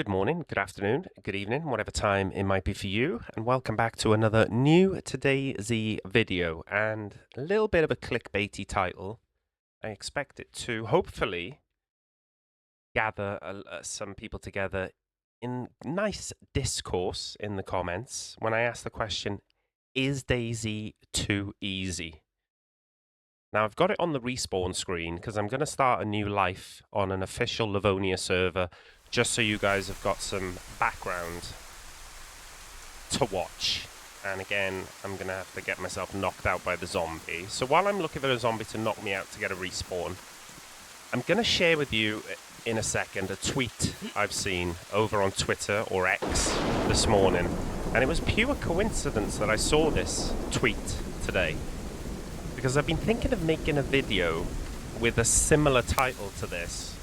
Good morning, good afternoon, good evening, whatever time it might be for you, and welcome back to another new DayZ video, and a little bit of a clickbaity title. I expect it to hopefully gather some people together in nice discourse in the comments when I ask the question, is DayZ too easy? Now I've got it on the respawn screen because I'm going to start a new life on an official Livonia server, just so you guys have got some background to watch. And again, I'm going to have to get myself knocked out by the zombie. So while I'm looking for a zombie to knock me out to get a respawn, I'm going to share with you in a second a tweet I've seen over on Twitter or X this morning. And it was pure coincidence that I saw this tweet today, because I've been thinking of making a video with a similar title to this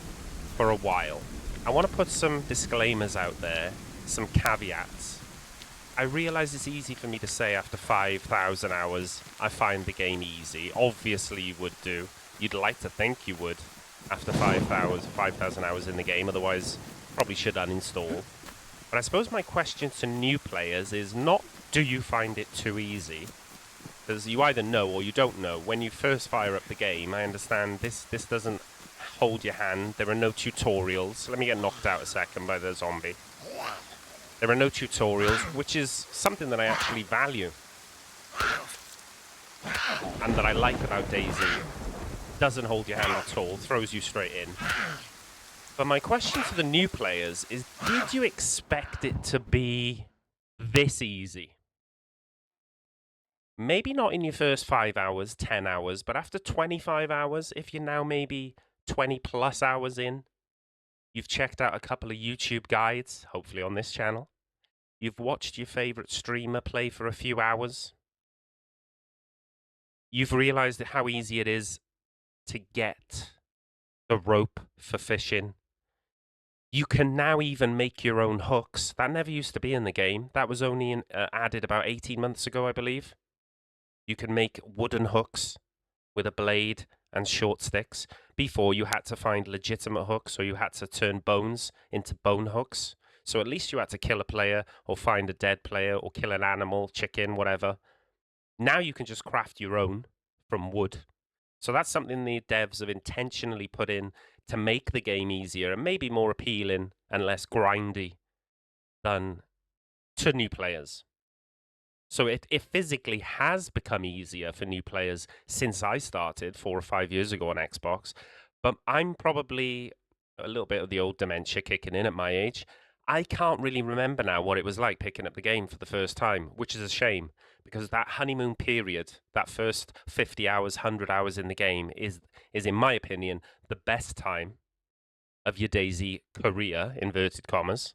for a while. I want to put some disclaimers out there, some caveats. I realize it's easy for me to say after 5,000 hours, I find the game easy. Obviously you would do. You'd like to think you would after 5,000 hours in the game, otherwise probably should uninstall. But I suppose my question to new players is not, do you find it too easy? Because you either know or you don't know. When you first fire up the game, I understand this doesn't hold your hand. There are no tutorials. Let me get knocked out a second by the zombie. There are no tutorials, which is something that I actually value. And that I like about DayZ. Doesn't hold your hand at all, throws you straight in. But my question to the new players is, did you expect it to be this easy? Maybe not in your first 5 hours, 10 hours, but after 25 hours, if you're now maybe 20 plus hours in, you've checked out a couple of YouTube guides, hopefully on this channel. You've watched your favorite streamer play for a few hours. You've realized how easy it is to get the rope for fishing. You can now even make your own hooks. That never used to be in the game. That was only added about 18 months ago, I believe. You can make wooden hooks with a blade and short sticks. Before, you had to find legitimate hooks, or you had to turn bones into bone hooks. So at least you had to kill a player or find a dead player or kill an animal, chicken, whatever. Now you can just craft your own from wood. So that's something the devs have intentionally put in to make the game easier and maybe more appealing and less grindy than to new players. So it physically has become easier for new players since I started 4 or 5 years ago on Xbox. But I'm probably a little bit of the old dementia kicking in at my age. I can't really remember now what it was like picking up the game for the first time, which is a shame, because that honeymoon period, that first 50 hours, 100 hours in the game is in my opinion, the best time of your DayZ career, inverted commas.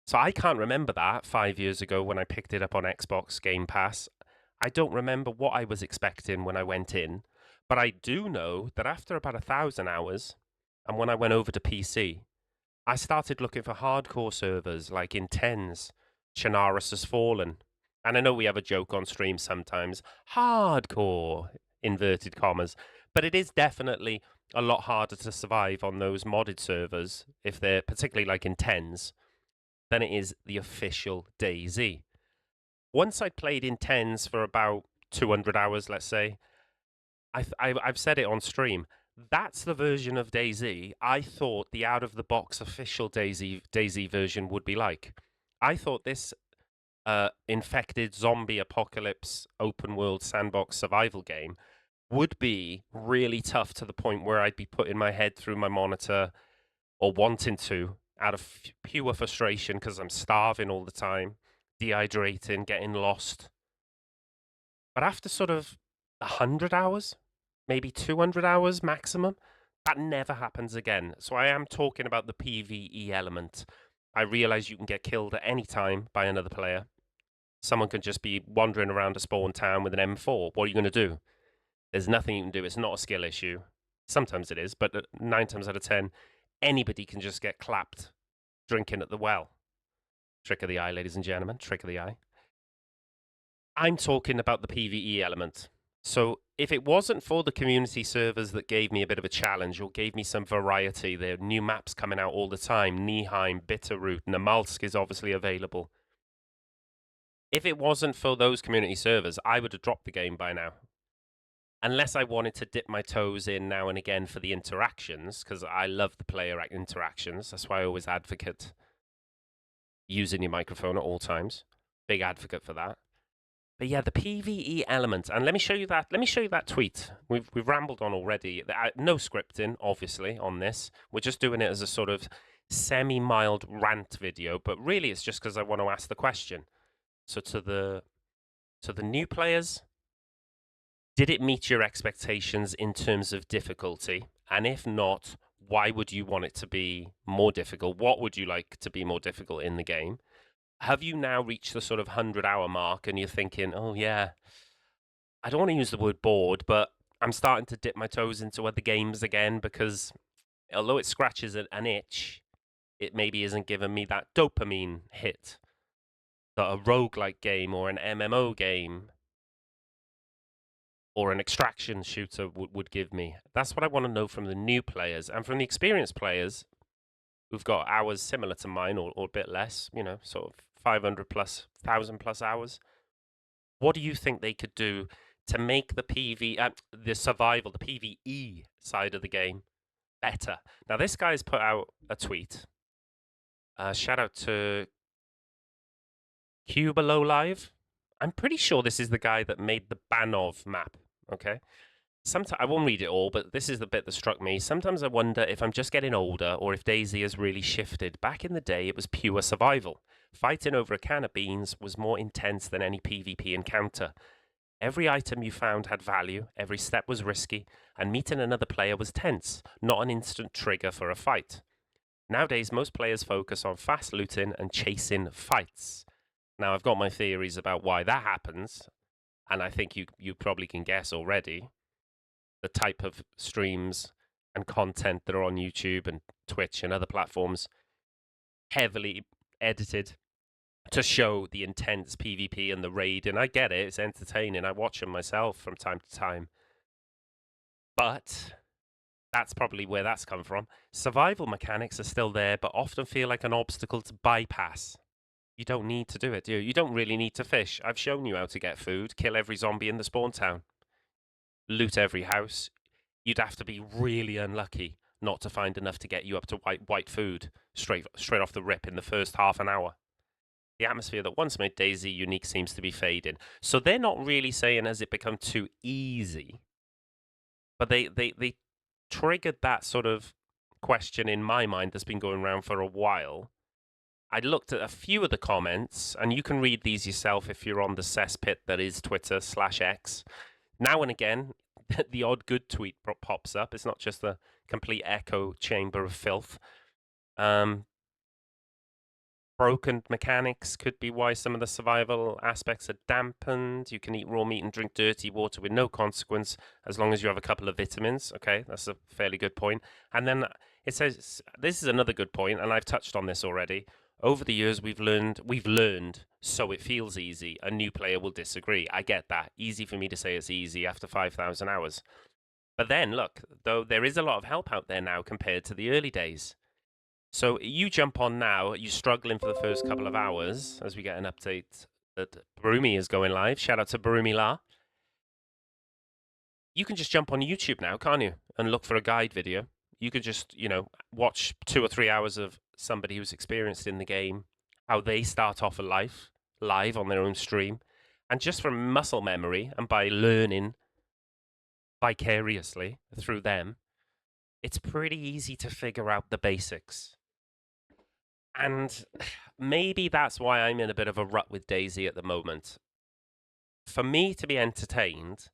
So I can't remember that 5 years ago when I picked it up on Xbox Game Pass. I don't remember what I was expecting when I went in, but I do know that after about 1,000 hours, and when I went over to PC, I started looking for hardcore servers like Intense, Chernarus Has Fallen. And I know we have a joke on stream sometimes, hardcore, inverted commas, but it is definitely a lot harder to survive on those modded servers, if they're particularly like Intense, than it is the official DayZ. Once I'd played Intense for about 200 hours, let's say, I've said it on stream, that's the version of DayZ I thought the out-of-the-box official DayZ version would be like. I thought this infected zombie apocalypse open-world sandbox survival game would be really tough to the point where I'd be putting my head through my monitor or wanting to out of pure frustration because I'm starving all the time, dehydrating, getting lost. But after sort of 100 hours, maybe 200 hours maximum, that never happens again. So I am talking about the PvE element. I realize you can get killed at any time by another player. Someone can just be wandering around a spawn town with an M4. What are you going to do? There's nothing you can do. It's not a skill issue. Sometimes it is, but 9 times out of 10, anybody can just get clapped drinking at the well. Trick of the eye, ladies and gentlemen. Trick of the eye. I'm talking about the PvE element. So if it wasn't for the community servers that gave me a bit of a challenge or gave me some variety, there are new maps coming out all the time. Nihheim, Bitterroot, Namalsk is obviously available. If it wasn't for those community servers, I would have dropped the game by now. Unless I wanted to dip my toes in now and again for the interactions, because I love the player interactions. That's why I always advocate using your microphone at all times. Big advocate for that. But yeah, the PvE element, and let me show you that. Let me show you that tweet. We've rambled on already. No scripting, obviously, on this. We're just doing it as a sort of semi-mild rant video, but really it's just because I want to ask the question. So to the new players, did it meet your expectations in terms of difficulty? And if not, why would you want it to be more difficult? What would you like to be more difficult in the game? Have you now reached the sort of 100-hour mark and you're thinking, oh yeah, I don't want to use the word bored, but I'm starting to dip my toes into other games again because although it scratches an itch, it maybe isn't giving me that dopamine hit that a roguelike game or an MMO game or an extraction shooter would give me. That's what I want to know from the new players. And from the experienced players who've got hours similar to mine or a bit less, you know, sort of 500 plus, 1,000 plus hours, what do you think they could do to make the survival, the PvE side of the game better? Now, this guy's put out a tweet. Shout out to Cubalo Live. I'm pretty sure this is the guy that made the Banov map. Okay. Sometimes I won't read it all, but this is the bit that struck me. Sometimes I wonder if I'm just getting older or if DayZ has really shifted. Back in the day, it was pure survival. Fighting over a can of beans was more intense than any PvP encounter. Every item you found had value, every step was risky, and meeting another player was tense, not an instant trigger for a fight. Nowadays, most players focus on fast looting and chasing fights. Now, I've got my theories about why that happens, and I think you probably can guess already the type of streams and content that are on YouTube and Twitch and other platforms, heavily edited to show the intense PvP and the raid. And I get it, it's entertaining. I watch them myself from time to time. But that's probably where that's come from. Survival mechanics are still there, but often feel like an obstacle to bypass. You don't need to do it, do you? You don't really need to fish. I've shown you how to get food, kill every zombie in the spawn town, loot every house. You'd have to be really unlucky not to find enough to get you up to white food straight off the rip in the first half an hour. The atmosphere that once made DayZ unique seems to be fading. So they're not really saying has it become too easy, but they triggered that sort of question in my mind that's been going around for a while. I looked at a few of the comments, and you can read these yourself if you're on the cesspit that is Twitter/X. Now and again, the odd good tweet pops up. It's not just a complete echo chamber of filth. Broken mechanics could be why some of the survival aspects are dampened. You can eat raw meat and drink dirty water with no consequence as long as you have a couple of vitamins. Okay, that's a fairly good point. And then it says, this is another good point, and I've touched on this already. Over the years, we've learned, so it feels easy. A new player will disagree. I get that. Easy for me to say it's easy after 5,000 hours. But then, look, though there is a lot of help out there now compared to the early days. So you jump on now, you're struggling for the first couple of hours as we get an update that Barumi is going live. Shout out to Barumi La. You can just jump on YouTube now, can't you? And look for a guide video. You could just, watch 2 or 3 hours of somebody who's experienced in the game, how they start off a live on their own stream. And just from muscle memory and by learning vicariously through them, it's pretty easy to figure out the basics. And maybe that's why I'm in a bit of a rut with DayZ at the moment. For me to be entertained,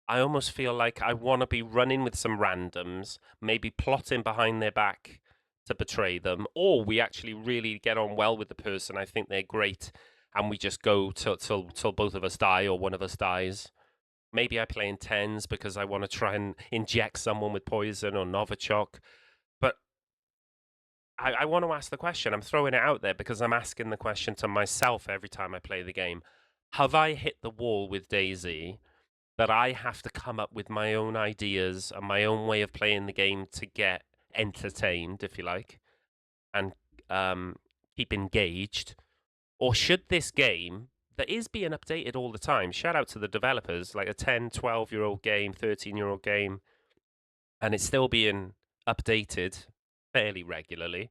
I almost feel like I want to be running with some randoms, maybe plotting behind their back to betray them, or we actually really get on well with the person. I think they're great, and we just go till both of us die or one of us dies. Maybe I play in tens because I want to try and inject someone with poison or Novichok. But I want to ask the question. I'm throwing it out there because I'm asking the question to myself every time I play the game. Have I hit the wall with DayZ that I have to come up with my own ideas and my own way of playing the game to get entertained, if you like, and keep engaged? Or should this game that is being updated all the time, shout out to the developers, like a 10, 12-year-old game, 13-year-old game, and it's still being updated fairly regularly.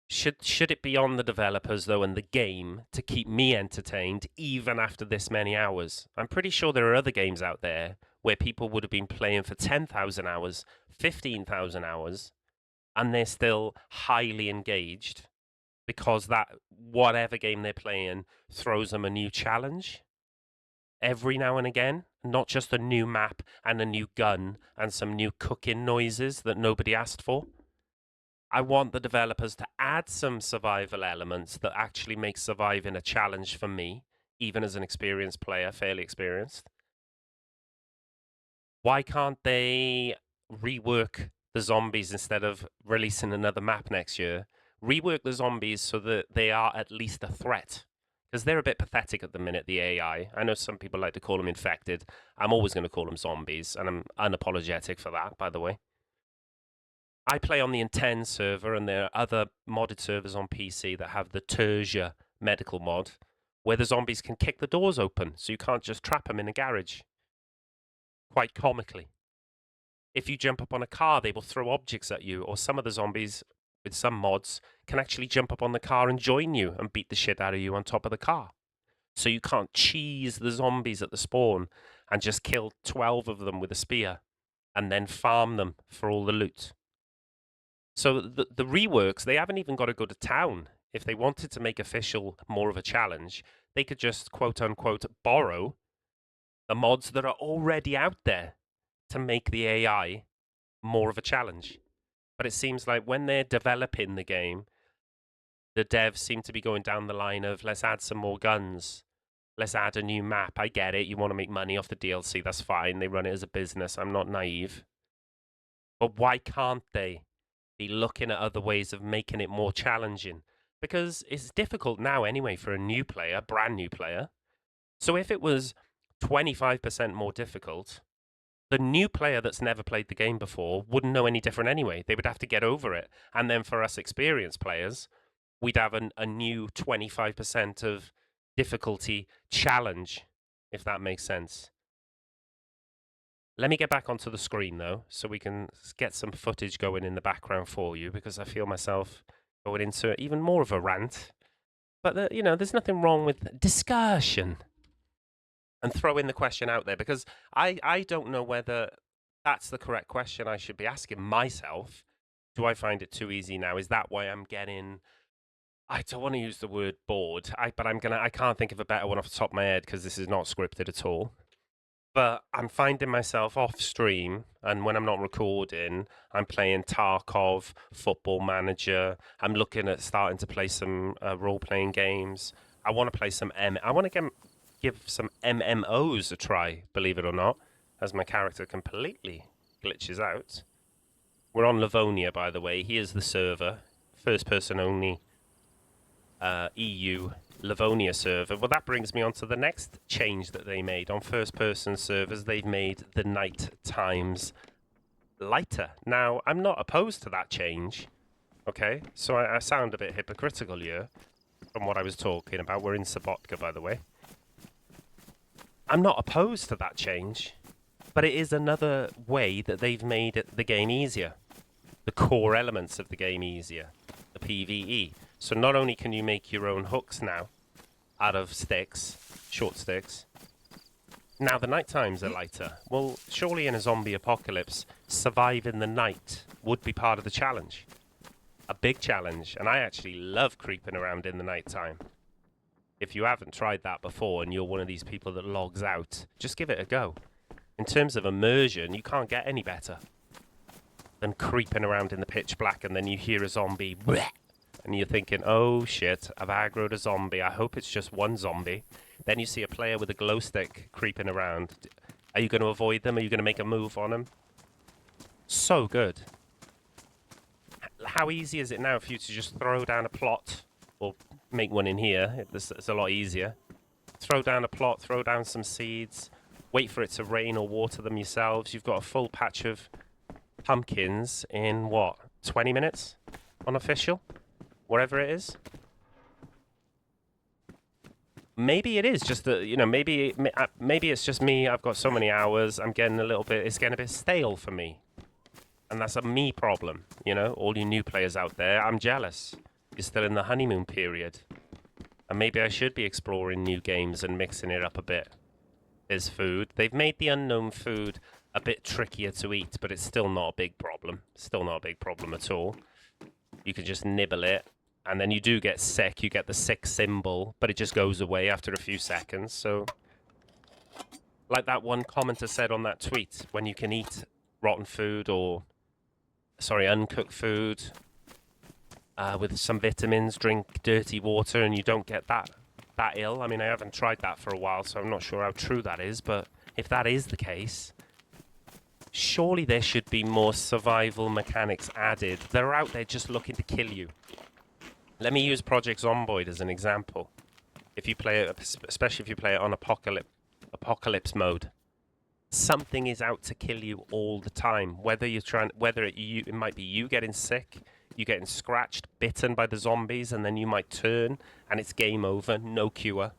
Should it be on the developers, though, and the game to keep me entertained even after this many hours? I'm pretty sure there are other games out there where people would have been playing for 10,000 hours, 15,000 hours, and they're still highly engaged because that whatever game they're playing throws them a new challenge every now and again, not just a new map and a new gun and some new cooking noises that nobody asked for. I want the developers to add some survival elements that actually make surviving a challenge for me, even as an experienced player, fairly experienced. Why can't they rework the zombies instead of releasing another map next year? Rework the zombies so that they are at least a threat. Because they're a bit pathetic at the minute, the AI. I know some people like to call them infected. I'm always going to call them zombies, and I'm unapologetic for that, by the way. I play on the Intend server, and there are other modded servers on PC that have the Tertia medical mod, where the zombies can kick the doors open, so you can't just trap them in a garage. Quite comically. If you jump up on a car, they will throw objects at you, or some of the zombies, with some mods, can actually jump up on the car and join you and beat the shit out of you on top of the car. So you can't cheese the zombies at the spawn and just kill 12 of them with a spear and then farm them for all the loot. So the reworks, they haven't even got to go to town. If they wanted to make official more of a challenge, they could just quote unquote borrow the mods that are already out there to make the AI more of a challenge. But it seems like when they're developing the game, the devs seem to be going down the line of let's add some more guns. Let's add a new map. I get it. You want to make money off the DLC. That's fine. They run it as a business. I'm not naive. But why can't they be looking at other ways of making it more challenging? Because it's difficult now anyway for a new player, brand new player. So if it was 25% more difficult, the new player that's never played the game before wouldn't know any different anyway. They would have to get over it. And then for us experienced players, we'd have a new 25% of difficulty challenge, if that makes sense. Let me get back onto the screen, though, so we can get some footage going in the background for you, because I feel myself going into even more of a rant. But, there's nothing wrong with discussion. And throwing the question out there, because I don't know whether that's the correct question I should be asking myself. Do I find it too easy now? Is that why I'm getting... I don't want to use the word bored, but I can't think of a better one off the top of my head because this is not scripted at all. But I'm finding myself off stream, and when I'm not recording, I'm playing Tarkov, Football Manager. I'm looking at starting to play some role-playing games. I want to play some I want to give some MMOs a try, believe it or not, as my character completely glitches out. We're on Livonia, by the way. Here's the server, first person only. EU Livonia server. Well, that brings me on to the next change that they made on first-person servers. They've made the night times lighter. Now, I'm not opposed to that change, okay? So I sound a bit hypocritical here from what I was talking about. We're in Sabotka, by the way. I'm not opposed to that change, but it is another way that they've made the game easier. The core elements of the game easier. The PvE. So not only can you make your own hooks now out of sticks, short sticks, now the night times are lighter. Well, surely in a zombie apocalypse, surviving the night would be part of the challenge. A big challenge, and I actually love creeping around in the night time. If you haven't tried that before and you're one of these people that logs out, just give it a go. In terms of immersion, you can't get any better than creeping around in the pitch black and then you hear a zombie, bleh, and you're thinking, oh shit, I've aggroed a zombie. I hope it's just one zombie. Then you see a player with a glow stick creeping around. Are you going to avoid them? Are you going to make a move on them? So good. How easy is it now for you to just throw down a plot, or make one in here? It's a lot easier. Throw down a plot, throw down some seeds, wait for it to rain or water them yourselves. You've got a full patch of pumpkins in, what, 20 minutes on official? Whatever it is. Maybe it is just that, you know, maybe it's just me. I've got so many hours. I'm getting it's getting a bit stale for me. And that's a me problem, you know? All you new players out there, I'm jealous. You're still in the honeymoon period. And maybe I should be exploring new games and mixing it up a bit. There's food. They've made the unknown food a bit trickier to eat, but it's still not a big problem. Still not a big problem at all. You can just nibble it. And then you do get sick. You get the sick symbol, but it just goes away after a few seconds. So, like that one commenter said on that tweet, when you can eat rotten food or, sorry, uncooked food with some vitamins, drink dirty water, and you don't get that ill. I mean, I haven't tried that for a while, so I'm not sure how true that is. But if that is the case, surely there should be more survival mechanics added. They're out there just looking to kill you. Let me use Project Zomboid as an example. If you play it, especially if you play it on apocalypse mode, something is out to kill you all the time. Whether it might be you getting sick, you getting scratched, bitten by the zombies, and then you might turn and it's game over, no cure.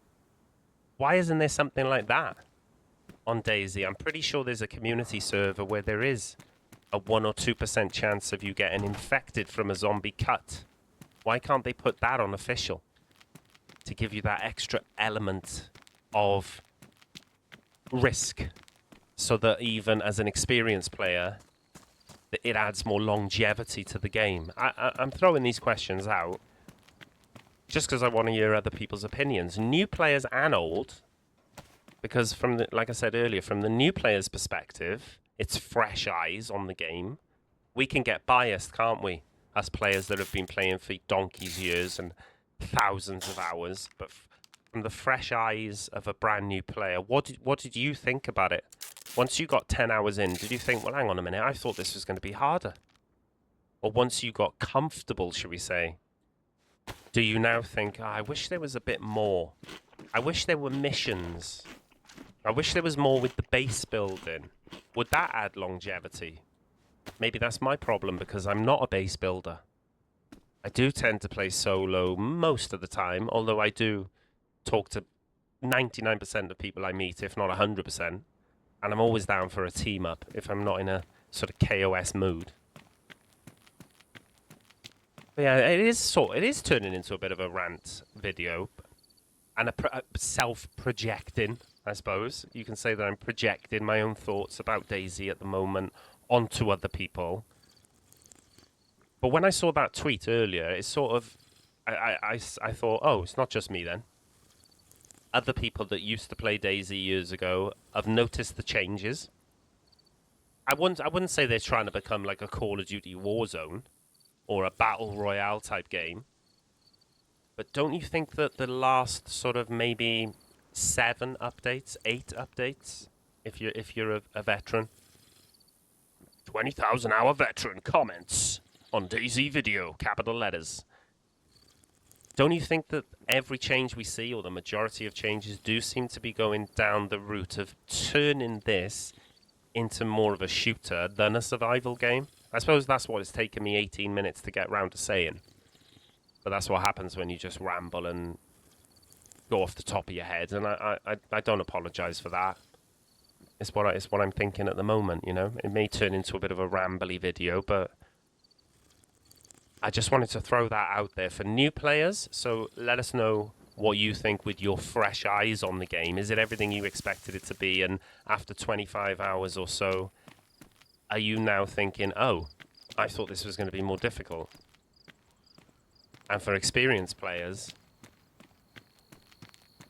Why isn't there something like that on DayZ? I'm pretty sure there's a community server where there is a 1 or 2% chance of you getting infected from a zombie cut. Why can't they put that on official to give you that extra element of risk so that even as an experienced player, it adds more longevity to the game? I'm throwing these questions out just because I want to hear other people's opinions, new players and old, because like I said earlier, from the new player's perspective, it's fresh eyes on the game. We can get biased, can't we? As players that have been playing for donkey's years and thousands of hours, but from the fresh eyes of a brand new player, what did you think about it? Once you got 10 hours in, did you think, well, hang on a minute, I thought this was going to be harder? Or once you got comfortable, should we say, do you now think, I wish there was a bit more? I wish there were missions. I wish there was more with the base building. Would that add longevity? Maybe that's my problem because I'm not a base builder. I do tend to play solo most of the time, although I do talk to 99% of people I meet, if not 100%. And I'm always down for a team up if I'm not in a sort of KOS mood. But yeah, it is turning into a bit of a rant video and a self-projecting, I suppose. You can say that I'm projecting my own thoughts about DayZ at the moment onto other people. But when I saw that tweet earlier, it's sort of, I thought, oh, it's not just me then. Other people that used to play DayZ years ago have noticed the changes. I wouldn't say they're trying to become like a Call of Duty Warzone or a Battle Royale type game. But don't you think that the last sort of maybe 7 updates, 8 updates, if you're a veteran, 20,000 hour veteran comments on DayZ video, capital letters. Don't you think that every change we see, or the majority of changes, do seem to be going down the route of turning this into more of a shooter than a survival game? I suppose that's what it's taken me 18 minutes to get round to saying. But that's what happens when you just ramble and go off the top of your head, and I don't apologize for that. It's what I'm thinking at the moment, you know. It may turn into a bit of a rambly video, but I just wanted to throw that out there for new players. So let us know what you think with your fresh eyes on the game. Is it everything you expected it to be? And after 25 hours or so, are you now thinking, oh, I thought this was going to be more difficult? And for experienced players,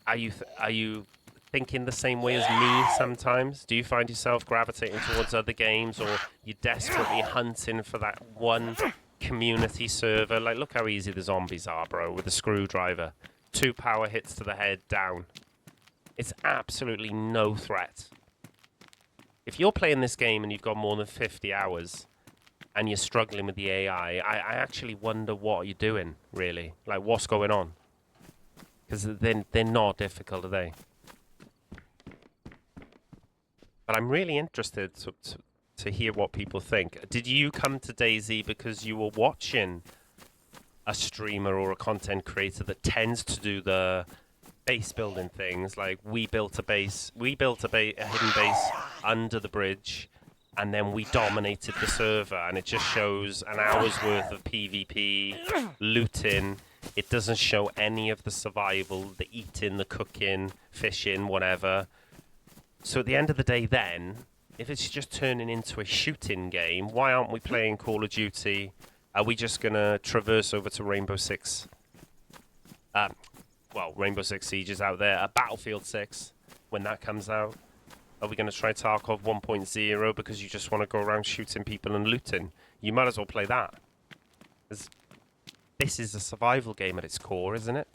are you thinking the same way as me sometimes? Do you find yourself gravitating towards other games, or you're desperately hunting for that one community server? Like, look how easy the zombies are, bro, with a screwdriver. 2 power hits to the head, down. It's absolutely no threat. If you're playing this game and you've got more than 50 hours and you're struggling with the AI, I actually wonder what you're doing, really. Like, what's going on? Because they're not difficult, are they? But I'm really interested to hear what people think. Did you come to DayZ because you were watching a streamer or a content creator that tends to do the base building things? Like we built a hidden base under the bridge, and then we dominated the server, and it just shows an hour's worth of PvP, looting. It doesn't show any of the survival, the eating, the cooking, fishing, whatever. So at the end of the day then, if it's just turning into a shooting game, why aren't we playing Call of Duty? Are we just going to traverse over to Rainbow Six? Rainbow Six Siege is out there. Battlefield 6, when that comes out. Are we going to try Tarkov 1.0 because you just want to go around shooting people and looting? You might as well play that. This is a survival game at its core, isn't it?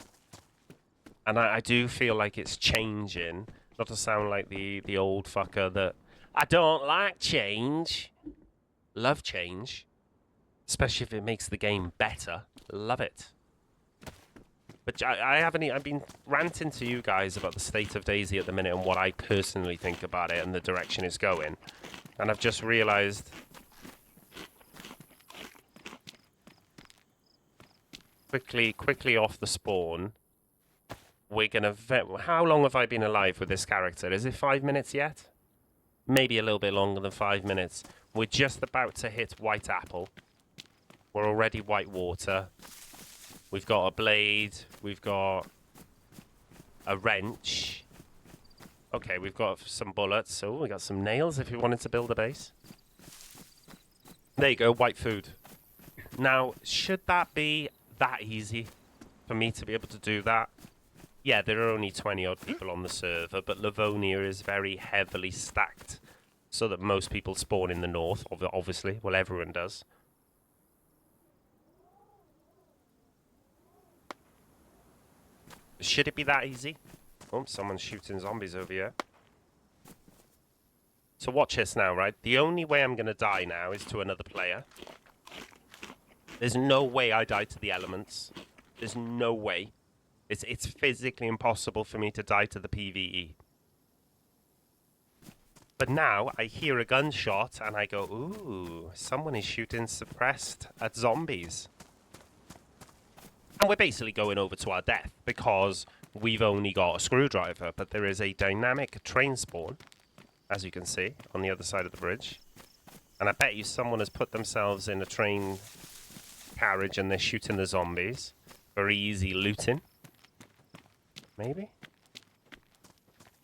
And I do feel like it's changing. Not to sound like the old fucker that I don't like change. Love change. Especially if it makes the game better. Love it. But I've been ranting to you guys about the state of DayZ at the minute and what I personally think about it and the direction it's going. And I've just realised quickly off the spawn, we're gonna how long have I been alive with this character? Is it 5 minutes yet? Maybe a little bit longer than 5 minutes. We're just about to hit white apple. We're already white water. We've got a blade. We've got a wrench. Okay, we've got some bullets. So we got some nails if you wanted to build a base. There you go, white food. Now, should that be that easy for me to be able to do that? Yeah, there are only 20-odd people on the server, but Livonia is very heavily stacked so that most people spawn in the north, obviously. Well, everyone does. Should it be that easy? Oh, someone's shooting zombies over here. So watch this now, right? The only way I'm going to die now is to another player. There's no way I die to the elements. There's no way. It's physically impossible for me to die to the PvE. But now I hear a gunshot and I go, ooh, someone is shooting suppressed at zombies. And we're basically going over to our death because we've only got a screwdriver, but there is a dynamic train spawn, as you can see, on the other side of the bridge. And I bet you someone has put themselves in a train carriage and they're shooting the zombies. Very easy looting. Maybe?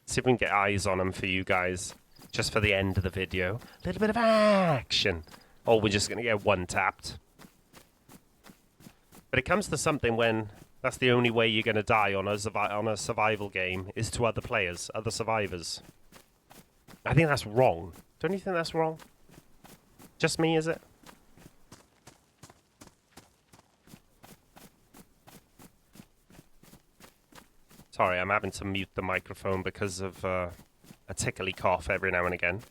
See if we can get eyes on them for you guys, just for the end of the video. A little bit of action. Or we're just going to get one tapped. But it comes to something when that's the only way you're going to die on a survival game is to other players, other survivors. I think that's wrong. Don't you think that's wrong? Just me, is it? Sorry, I'm having to mute the microphone because of a tickly cough every now and again.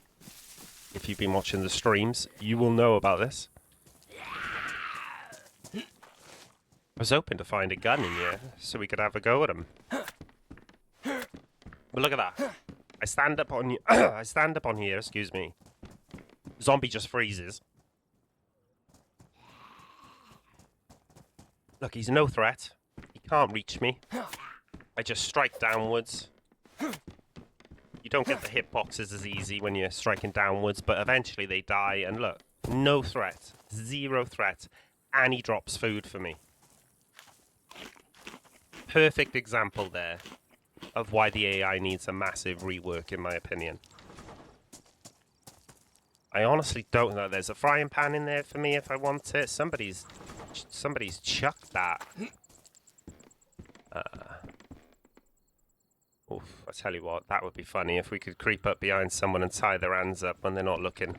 If you've been watching the streams, you will know about this. I was hoping to find a gun in here so we could have a go at him. But look at that. I stand up on here, excuse me. Zombie just freezes. Look, he's no threat. He can't reach me. I just strike downwards. You don't get the hitboxes as easy when you're striking downwards, but eventually they die. And look, no threat. Zero threat. And he drops food for me. Perfect example there of why the AI needs a massive rework, in my opinion. I honestly don't know. There's a frying pan in there for me if I want it. Somebody's chucked that. Oof, I tell you what, that would be funny if we could creep up behind someone and tie their hands up when they're not looking.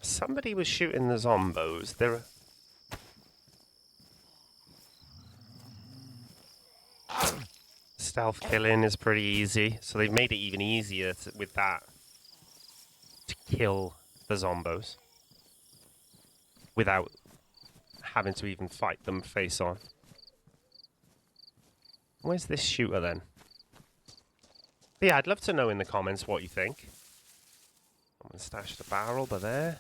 Somebody was shooting the zombos. Stealth killing is pretty easy, so they've made it even easier with that to kill the zombos without having to even fight them face on. Where's this shooter then? But yeah, I'd love to know in the comments what you think. I'm going to stash the barrel by there.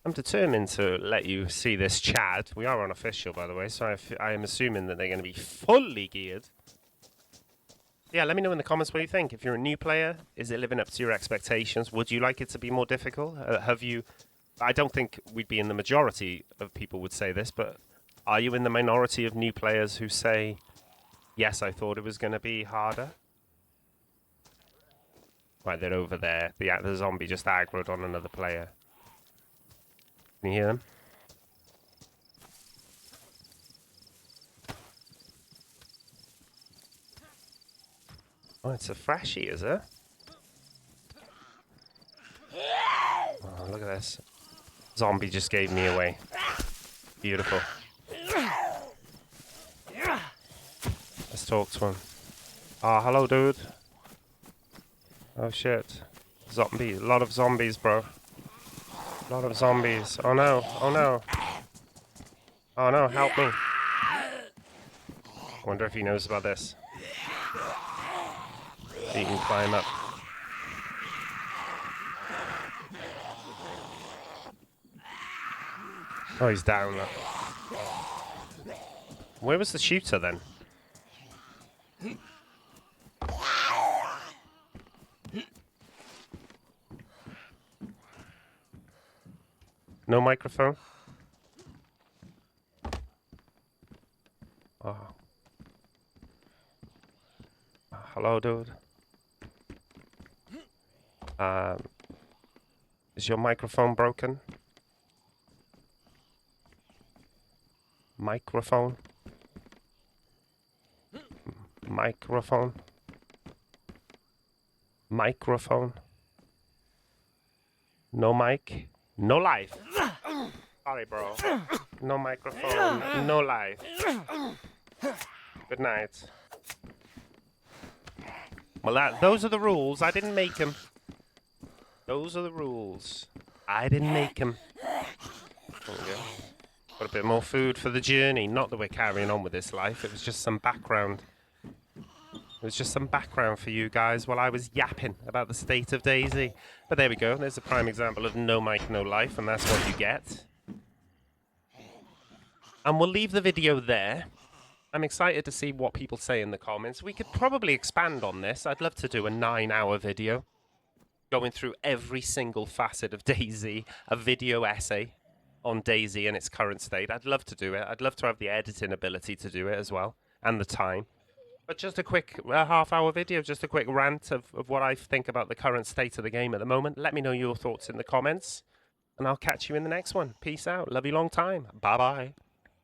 I'm determined to let you see this Chad. We are unofficial, by the way, so I am assuming that they're going to be fully geared. Yeah, let me know in the comments what you think. If you're a new player, is it living up to your expectations? Would you like it to be more difficult? Have you... I don't think we'd be in the majority of people would say this, but are you in the minority of new players who say, yes, I thought it was going to be harder? Right, they're over there. The zombie just aggroed on another player. Can you hear them? Oh, it's a freshie, is it? Oh, look at this. Zombie just gave me away. Beautiful. Let's talk to him. Oh, hello, dude. Oh, shit. Zombies. A lot of zombies, bro. A lot of zombies. Oh, no. Oh, no. Oh, no. Help me. Wonder if he knows about this. He can climb up. Oh, he's down. Where was the shooter then? No microphone? Oh. Hello, dude. Is your microphone broken? Microphone? Microphone? Microphone? No mic? No life. Sorry, bro. No microphone. No life. Good night. Well, those are the rules. I didn't make them. Those are the rules. I didn't make them. There we go. Got a bit more food for the journey. Not that we're carrying on with this life. It was just some background. It was just some background for you guys while I was yapping about the state of DayZ. But there we go. There's a prime example of no mic, no life, and that's what you get. And we'll leave the video there. I'm excited to see what people say in the comments. We could probably expand on this. I'd love to do a 9-hour video going through every single facet of DayZ, a video essay on DayZ and its current state. I'd love to do it. I'd love to have the editing ability to do it as well, and the time. But just a quick half-hour video, just a quick rant of what I think about the current state of the game at the moment. Let me know your thoughts in the comments, and I'll catch you in the next one. Peace out. Love you long time. Bye-bye.